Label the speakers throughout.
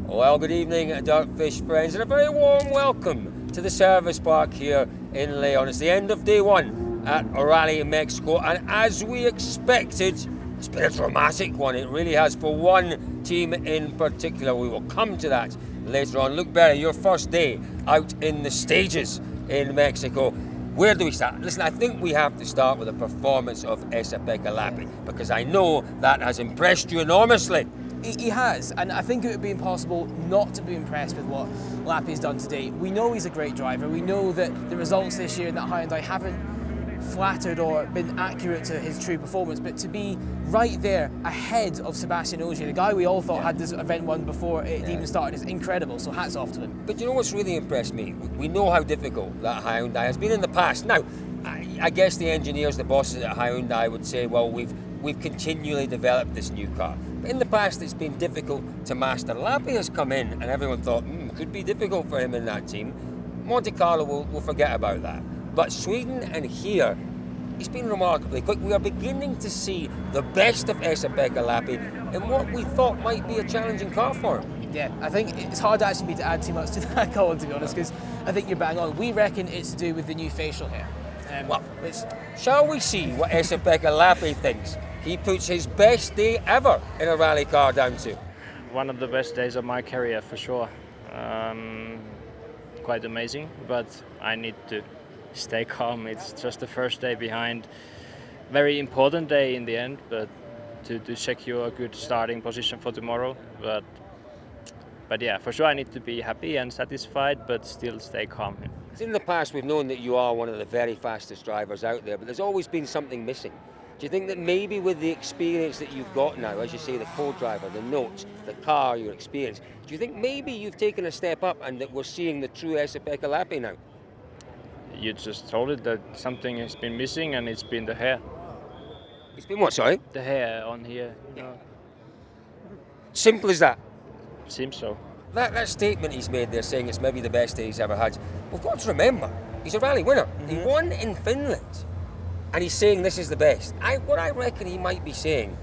Speaker 1: Well, good evening, Dirtfish friends, and a very warm welcome to the service park here in Leon. It's the end of day one at Rally Mexico, and as we expected, it's been a dramatic one. It really has, for one team in particular. We will come to that later on. Luke Berry, your first day out in the stages in Mexico. Where do we start? Listen, I think we have to start with the performance of Lappi, because I know that has impressed you enormously.
Speaker 2: He has, and I think it would be impossible not to be impressed with what Lappi's done today. We know he's a great driver. We know that the results this year in that Hyundai haven't flattered or been accurate to his true performance, but to be right there ahead of Sebastian Ogier, the guy we all thought had this event won before it even started, is incredible, so hats off to him.
Speaker 1: But you know what's really impressed me? We know how difficult that Hyundai has been in the past. Now, I guess the engineers, the bosses at Hyundai would say, well, we've continually developed this new car. But in the past, it's been difficult to master. Lappi has come in, and everyone thought, could be difficult for him in that team. Monte Carlo will forget about that. But Sweden and here, he's been remarkably quick. We are beginning to see the best of Lappi in what we thought might be a challenging car for him.
Speaker 2: Yeah, I think it's hard actually to add too much to that call, to be honest, because I think you're bang on. We reckon it's to do with the new facial hair.
Speaker 1: Shall we see what Lappi thinks he puts his best day ever in a rally car down to?
Speaker 3: One of the best days of my career, for sure. Quite amazing, but I need to stay calm. It's just the first day behind. Very important day in the end, but to secure a good starting position for tomorrow. But yeah, for sure I need to be happy and satisfied, but still stay calm.
Speaker 1: In the past, we've known that you are one of the very fastest drivers out there, but there's always been something missing. Do you think that maybe with the experience that you've got now, as you say, the co-driver, the notes, the car, your experience, do you think maybe you've taken a step up and that we're seeing the true Lappi now?
Speaker 3: You just told it that something has been missing, and it's been the hair.
Speaker 1: It's been what, sorry?
Speaker 3: The hair on here, you know.
Speaker 1: Simple as that.
Speaker 3: Seems so.
Speaker 1: That statement he's made there, saying it's maybe the best day he's ever had, we've got to remember, he's a rally winner. He won in Finland, and he's saying this is the best. What I reckon he might be saying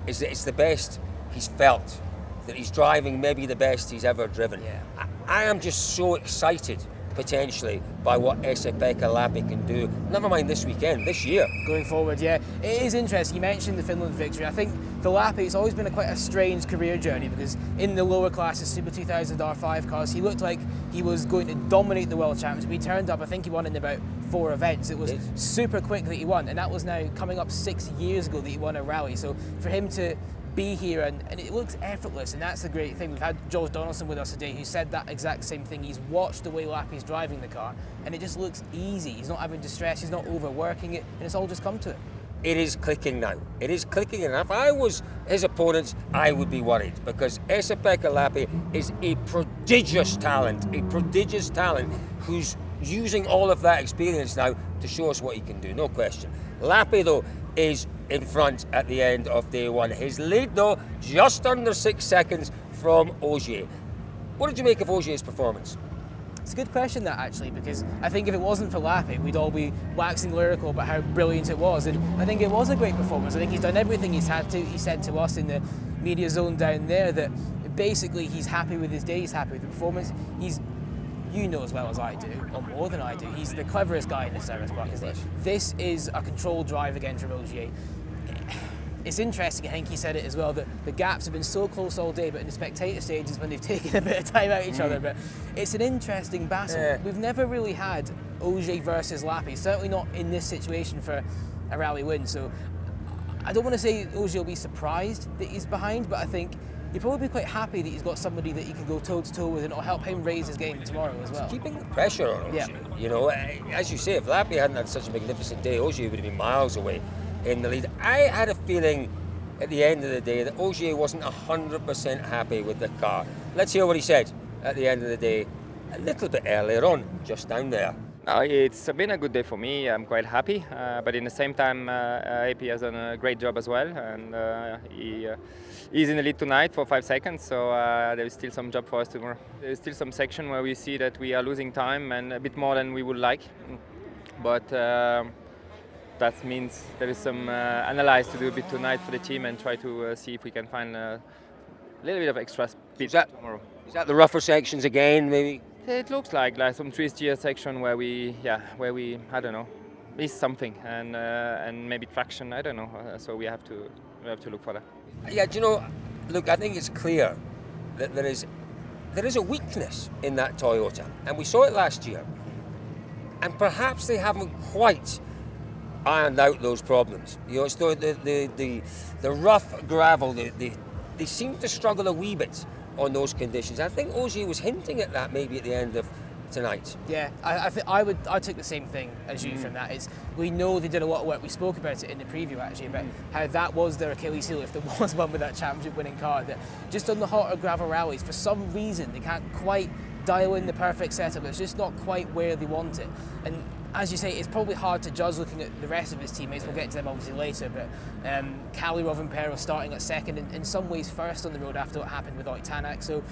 Speaker 1: is that it's the best he's felt, that he's driving maybe the best he's ever driven.
Speaker 2: Yeah.
Speaker 1: I am just so excited, potentially, by what Lappi can do. Never mind this weekend, this year.
Speaker 2: Going forward, yeah. It is interesting. You mentioned the Finland victory. I think for Lappi, it's always been quite a strange career journey, because in the lower classes, Super 2000 R5 cars, he looked like he was going to dominate the World Championships. He turned up, I think he won in about 4 events. It was super quick that he won, and that was now coming up 6 years ago that he won a rally. So for him to be here, and it looks effortless, and that's the great thing. We've had George Donaldson with us today, who said that exact same thing. He's watched the way Lappi's driving the car, and it just looks easy. He's not having to stress, he's not overworking it, and it's all just come to him.
Speaker 1: It is clicking now. It is clicking, and if I was his opponent, I would be worried, because Lappi is a prodigious talent who's using all of that experience now to show us what he can do, no question. Lappi, though, is in front at the end of day one. His lead, though, just under 6 seconds from Ogier. What did you make of Ogier's performance?
Speaker 2: It's a good question, that, actually, because I think if it wasn't for Lappi, we'd all be waxing lyrical about how brilliant it was, and I think it was a great performance. I think he's done everything he's had to. He said to us in the media zone down there that basically he's happy with his day, he's happy with the performance. You know as well as I do, or more than I do, he's the cleverest guy in the service park, isn't he? This is a controlled drive again from Ogier. It's interesting, I think he said it as well, that the gaps have been so close all day, but in the spectator stages when they've taken a bit of time out each other. But it's an interesting battle. Yeah. We've never really had Ogier versus Lappi, certainly not in this situation for a rally win. So I don't want to say Ogier will be surprised that he's behind, but I think you'll probably be quite happy that he's got somebody that he can go toe-to-toe with, and it'll help him raise his game tomorrow as well.
Speaker 1: It's keeping the pressure on Ogier. Yeah. You know, as you say, if Lappi hadn't had such a magnificent day, Ogier would have been miles away in the lead. I had a feeling at the end of the day that Ogier wasn't 100% happy with the car. Let's hear what he said at the end of the day, a little bit earlier on, just down there.
Speaker 4: It's been a good day for me. I'm quite happy, but in the same time, AP has done a great job as well, and he's in the lead tonight for 5 seconds, so there is still some job for us tomorrow. There is still some section where we see that we are losing time, and a bit more than we would like, but that means there is some analyze to do a bit tonight for the team, and try to see if we can find a little bit of extra split
Speaker 1: Is that-
Speaker 4: tomorrow.
Speaker 1: Is that the rougher sections again, maybe?
Speaker 4: It looks like some twistier section where we I don't know, missed something and maybe traction. I don't know. So we have to look for that.
Speaker 1: Yeah, do you know, look, I think it's clear that there is a weakness in that Toyota, and we saw it last year. And perhaps they haven't quite ironed out those problems. You know, it's the rough gravel. They seem to struggle a wee bit on those conditions. I think Ogier was hinting at that maybe at the end of tonight.
Speaker 2: Yeah, I took the same thing as you from that. It's, we know they did a lot of work. We spoke about it in the preview actually about how that was their Achilles heel if there was one with that championship winning car. That just on the hotter gravel rallies, for some reason they can't quite dial in the perfect setup. It's just not quite where they want it. And as you say, it's probably hard to judge looking at the rest of his teammates. We'll get to them obviously later, but Kalle Rovanperä starting at second, in some ways first on the road after what happened with Tanak. So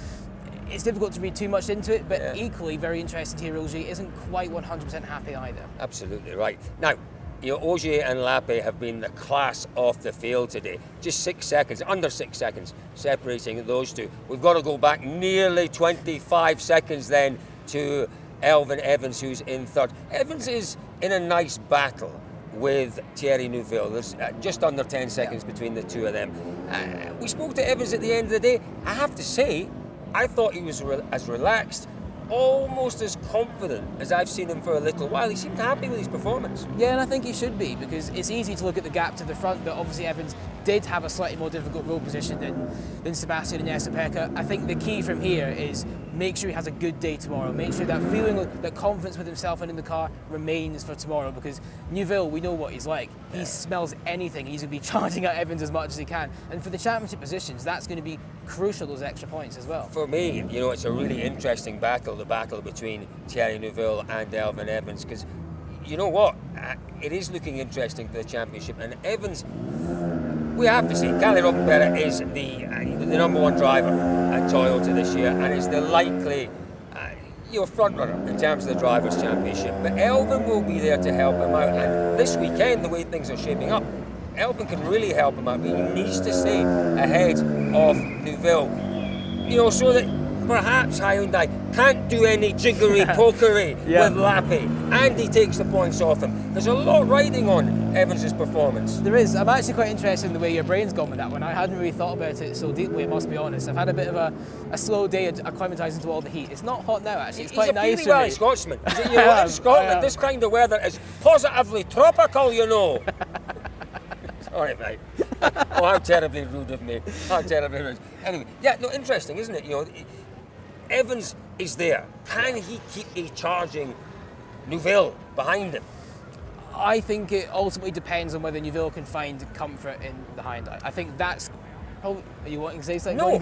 Speaker 2: it's difficult to read too much into it, but equally very interested to hear Ogier isn't quite 100% happy either.
Speaker 1: Absolutely right. Now, you know, Ogier and Lappi have been the class off the field today. Just 6 seconds, under 6 seconds, separating those two. We've got to go back nearly 25 seconds then to Elfyn Evans, who's in third. Evans is in a nice battle with Thierry Neuville. There's just under 10 seconds between the two of them. We spoke to Evans at the end of the day. I have to say, I thought he was as relaxed, almost as confident as I've seen him for a little while. He seemed happy with his performance.
Speaker 2: Yeah, and I think he should be, because it's easy to look at the gap to the front, but obviously Evans did have a slightly more difficult road position than Sebastian and Jesse-Pekka. I think the key from here is make sure he has a good day tomorrow. Make sure that feeling, that confidence with himself and in the car remains for tomorrow, because Neuville, we know what he's like. He smells anything. He's going to be charging at Evans as much as he can. And for the championship positions, that's going to be crucial, those extra points as well.
Speaker 1: For me, you know, it's a really interesting battle, the battle between Thierry Neuville and Elfyn Evans, because you know what? It is looking interesting for the championship, and Evans, we have to say, Kalle Rovanperä is the number one driver at Toyota this year, and is the likely front runner in terms of the Drivers' Championship. But Elfyn will be there to help him out, and this weekend, the way things are shaping up, Elfyn can really help him out, but he needs to stay ahead of Neuville, you know, so that perhaps Hyundai can't do any jiggery-pokery with Lappi, and he takes the points off him. There's a lot riding on Evans' performance.
Speaker 2: There is. I'm actually quite interested in the way your brain's gone with that one. I hadn't really thought about it so deeply, I must be honest. I've had a bit of a slow day acclimatising to all the heat. It's not hot now, actually. It's quite nice.
Speaker 1: He's a Rally Scotsman. You know, in Scotland, this kind of weather is positively tropical, you know. Sorry, mate. Oh, how terribly rude of me. How terribly rude. Anyway, yeah, no, interesting, isn't it? You know, Evans is there. Can he keep a charging Neuville behind him?
Speaker 2: I think it ultimately depends on whether Neuville can find comfort in the Hyundai. I think that's probably. Are you wanting to say something?
Speaker 1: No,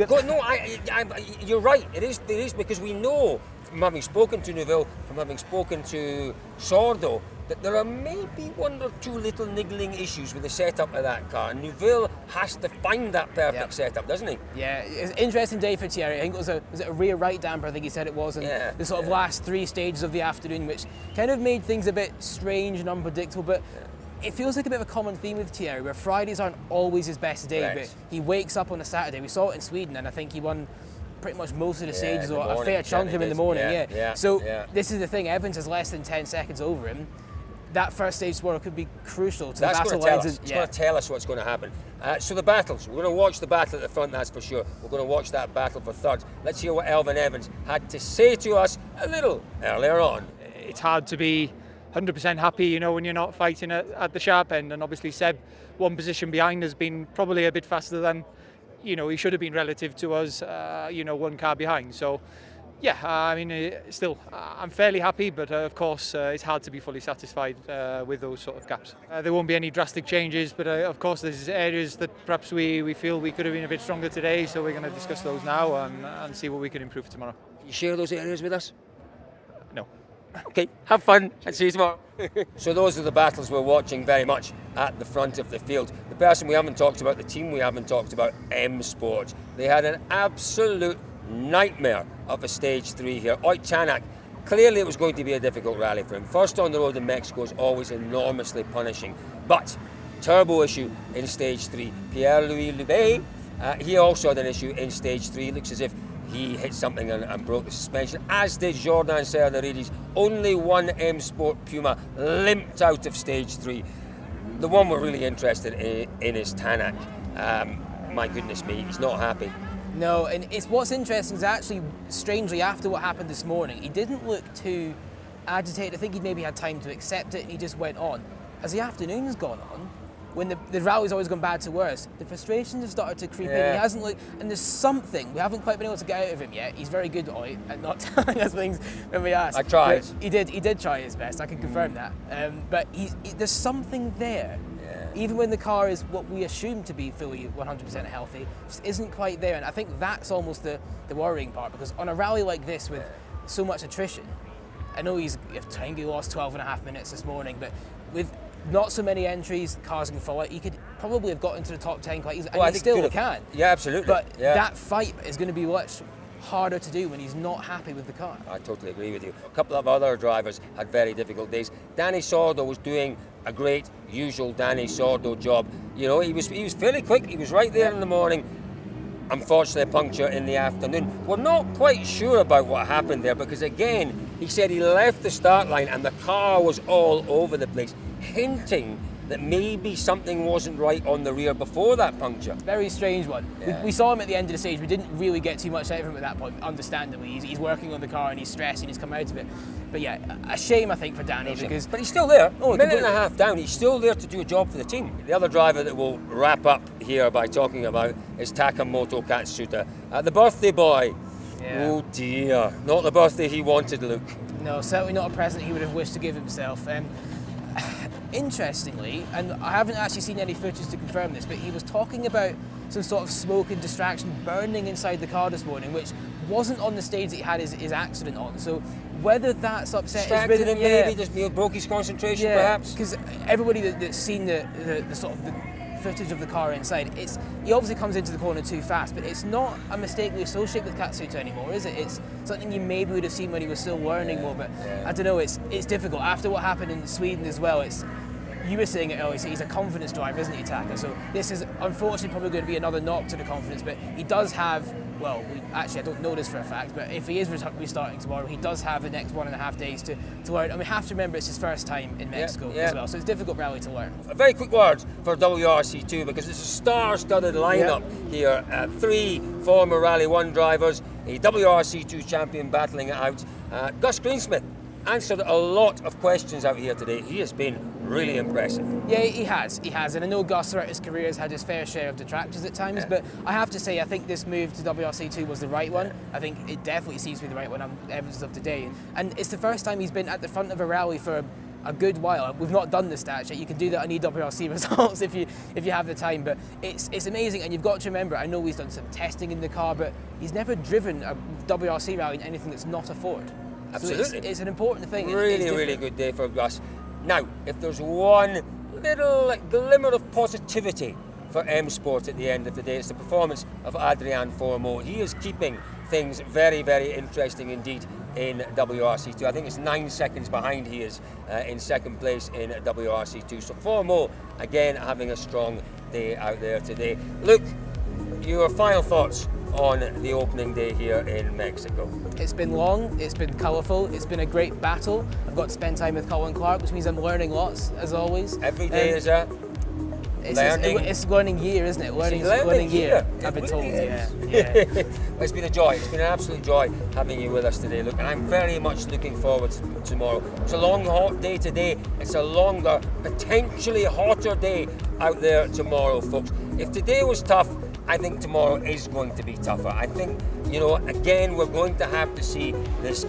Speaker 1: you're right. It is because we know from having spoken to Neuville, from having spoken to Sordo, that there are maybe one or two little niggling issues with the setup of that car. Neuville has to find that perfect setup, doesn't he?
Speaker 2: Yeah, it's an interesting day for Thierry. I think was it a rear right damper, I think he said it was, and the sort of last 3 stages of the afternoon, which kind of made things a bit strange and unpredictable, but it feels like a bit of a common theme with Thierry, where Fridays aren't always his best day, but he wakes up on a Saturday. We saw it in Sweden, and I think he won pretty much most of the stages, or a fair chunk of them in the morning. This is the thing, Evans is less than 10 seconds over him. That first stage tomorrow could be crucial to the battle lines.
Speaker 1: It's going to tell us what's going to happen. So the battles, we're going to watch the battle at the front, that's for sure. We're going to watch that battle for third. Let's hear what Elfyn Evans had to say to us a little earlier on.
Speaker 5: It's hard to be 100% happy, you know, when you're not fighting at the sharp end. And obviously Seb, one position behind, has been probably a bit faster than, you know, he should have been relative to us, you know, 1 car behind. So, yeah, I mean, still, I'm fairly happy, but of course, it's hard to be fully satisfied with those sort of gaps. There won't be any drastic changes, but of course, there's areas that perhaps we feel we could have been a bit stronger today, so we're going to discuss those now and see what we can improve tomorrow.
Speaker 1: Can you share those areas with us?
Speaker 5: No.
Speaker 1: Okay, have fun and see you tomorrow. So those are the battles we're watching very much at the front of the field. The person we haven't talked about, the team we haven't talked about, M Sport. They had an absolute nightmare of a stage 3 here. Tanak, clearly it was going to be a difficult rally for him. First on the road in Mexico is always enormously punishing, but turbo issue in stage 3. Pierre-Louis Loubet, he also had an issue in stage 3. Looks as if he hit something and broke the suspension, as did Jordan Serdaridis. Only one M Sport Puma limped out of stage 3. The one we're really interested in is Tanak. My goodness me, he's not happy.
Speaker 2: No, and what's interesting is actually, strangely, after what happened this morning, he didn't look too agitated. I think he maybe had time to accept it and he just went on. As the afternoon's gone on, when the rally's always gone bad to worse, the frustrations have started to creep in. He hasn't looked, and there's something, we haven't quite been able to get out of him yet. He's very good at not telling us things when we ask.
Speaker 1: I tried.
Speaker 2: He did try his best, I can confirm that. But there's something there. Even when the car is what we assume to be fully 100% healthy, just isn't quite there. And I think that's almost the worrying part, because on a rally like this with so much attrition, I know he lost 12.5 minutes this morning, but with not so many entries, cars can fall out, he could probably have got into the top 10 quite easily, and he still can.
Speaker 1: Yeah, absolutely.
Speaker 2: But that fight is going to be much harder to do when he's not happy with the car.
Speaker 1: I totally agree with you. A couple of other drivers had very difficult days. Danny Sordo was doing a great usual Danny Sordo job. You know, he was fairly quick. He was right there in the morning. Unfortunately, a puncture in the afternoon. We're not quite sure about what happened there, because again, he said he left the start line and the car was all over the place, hinting that maybe something wasn't right on the rear before that puncture.
Speaker 2: Very strange one.
Speaker 1: Yeah.
Speaker 2: We saw him at the end of the stage. We didn't really get too much out of him at that point, understandably. He's working on the car and he's stressed and he's come out of it. But yeah, a shame, I think, for Danny, because...
Speaker 1: But he's still there.
Speaker 2: Oh,
Speaker 1: a minute and a half down, he's still there to do a job for the team. The other driver that we'll wrap up here by talking about is Takamoto Katsuta. The birthday boy.
Speaker 2: Yeah.
Speaker 1: Oh dear, not the birthday he wanted, Luke.
Speaker 2: No, certainly not a present he would have wished to give himself. Interestingly, and I haven't actually seen any footage to confirm this, but he was talking about some sort of smoke and distraction burning inside the car this morning, which wasn't on the stage that he had his accident on. So whether that's upset
Speaker 1: Distracted him, maybe just broke his concentration, perhaps.
Speaker 2: Because everybody that's seen the sort of the footage of the car inside, he obviously comes into the corner too fast, but it's not a mistake we associate with Katsuta anymore, is it? It's something you maybe would have seen when he was still learning more, but I don't know, it's difficult. After what happened in Sweden as well, you were saying it earlier, he's a confidence driver, isn't he, Taka? So this is unfortunately probably going to be another knock to the confidence, but he does have, well, I don't know this for a fact, but if he is restarting tomorrow, he does have the next 1.5 days to learn. And we have to remember it's his first time in Mexico as well, so it's a difficult rally to learn.
Speaker 1: A very quick word for WRC2, because it's a star-studded lineup here. 3 former Rally 1 drivers, a WRC2 champion battling it out. Gus Greensmith answered a lot of questions out here today. He has been really impressive.
Speaker 2: Yeah, he has, and I know Gus throughout his career has had his fair share of detractors at times, but I have to say I think this move to WRC2 was the right one. I think it definitely seems to be the right one on evidence of today, and it's the first time he's been at the front of a rally for a good while. We've not done the stats yet. You can do that on EWRC results if you have the time, but it's amazing. And you've got to remember, I know he's done some testing in the car, but he's never driven a WRC rally in anything that's not a Ford.
Speaker 1: Absolutely.
Speaker 2: So it's an important thing.
Speaker 1: Really good day for Gus. Now, if there's one little glimmer of positivity for M Sport at the end of the day, it's the performance of Adrian Formeau. He is keeping things very, very interesting indeed in WRC2. I think it's 9 seconds behind he is in second place in WRC2. So Formeau, again, having a strong day out there today. Luke, your final thoughts on the opening day here in Mexico?
Speaker 2: It's been long, it's been colourful, it's been a great battle. I've got to spend time with Colin Clark, which means I'm learning lots, as always.
Speaker 1: Every day is a learning.
Speaker 2: It's learning year, isn't it? Learning year. I've been told. Yeah.
Speaker 1: It's been a joy. It's been an absolute joy having you with us today, Luke. And I'm very much looking forward to tomorrow. It's a long, hot day today. It's a longer, potentially hotter day out there tomorrow, folks. If today was tough, I think tomorrow is going to be tougher. I think, again, we're going to have to see this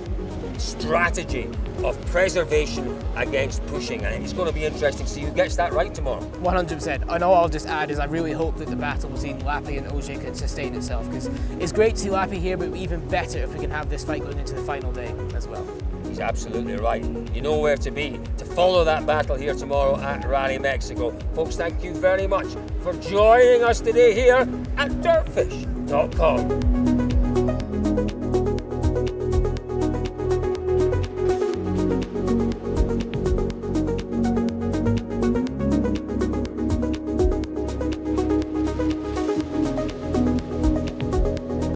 Speaker 1: strategy of preservation against pushing, and it's going to be interesting to see who gets that right tomorrow.
Speaker 2: 100%. And all I'll just add is I really hope that the battle between Lappi and Ogier can sustain itself, because it's great to see Lappi here, but even better if we can have this fight going into the final day as well.
Speaker 1: He's absolutely right. You know where to be to follow that battle here tomorrow at Rally Mexico. Folks, thank you very much for joining us today here at dirtfish.com.